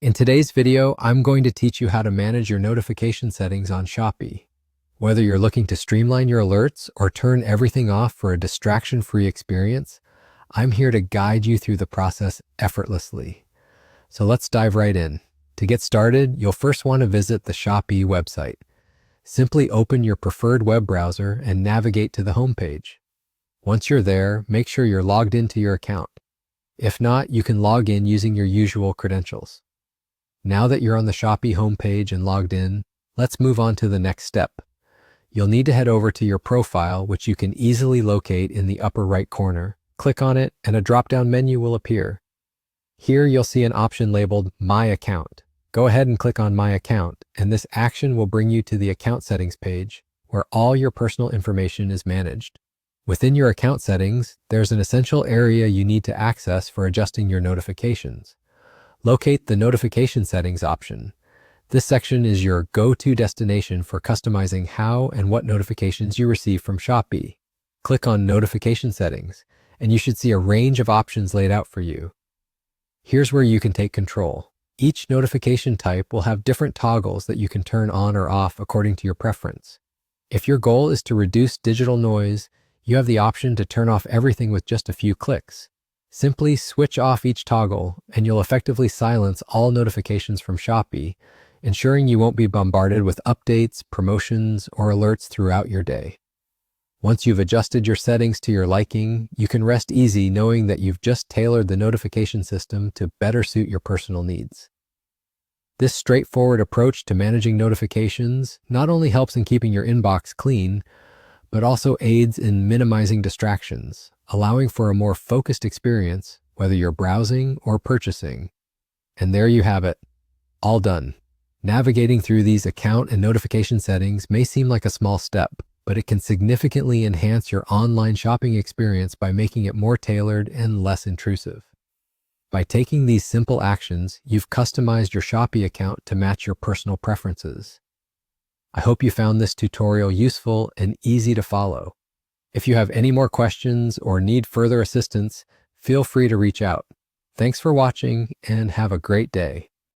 In today's video, I'm going to teach you how to manage your notification settings on Shopee. Whether you're looking to streamline your alerts or turn everything off for a distraction-free experience, I'm here to guide you through the process effortlessly. So let's dive right in. To get started, you'll first want to visit the Shopee website. Simply open your preferred web browser and navigate to the homepage. Once you're there, make sure you're logged into your account. If not, you can log in using your usual credentials. Now that you're on the Shopee homepage and logged in, let's move on to the next step. You'll need to head over to your profile, which you can easily locate in the upper right corner. Click on it and a drop-down menu will appear. Here you'll see an option labeled My Account. Go ahead and click on My Account, and this action will bring you to the account settings page, where all your personal information is managed. Within your account settings, there's an essential area you need to access for adjusting your notifications. Locate the Notification Settings option. This section is your go-to destination for customizing how and what notifications you receive from Shopee. Click on Notification Settings, and you should see a range of options laid out for you. Here's where you can take control. Each notification type will have different toggles that you can turn on or off according to your preference. If your goal is to reduce digital noise, you have the option to turn off everything with just a few clicks. Simply switch off each toggle and you'll effectively silence all notifications from Shopee, ensuring you won't be bombarded with updates, promotions, or alerts throughout your day. Once you've adjusted your settings to your liking, you can rest easy knowing that you've just tailored the notification system to better suit your personal needs. This straightforward approach to managing notifications not only helps in keeping your inbox clean, but also aids in minimizing distractions, allowing for a more focused experience, whether you're browsing or purchasing. And there you have it, all done. Navigating through these account and notification settings may seem like a small step, but it can significantly enhance your online shopping experience by making it more tailored and less intrusive. By taking these simple actions, you've customized your Shopee account to match your personal preferences. I hope you found this tutorial useful and easy to follow. If you have any more questions or need further assistance, feel free to reach out. Thanks for watching and have a great day.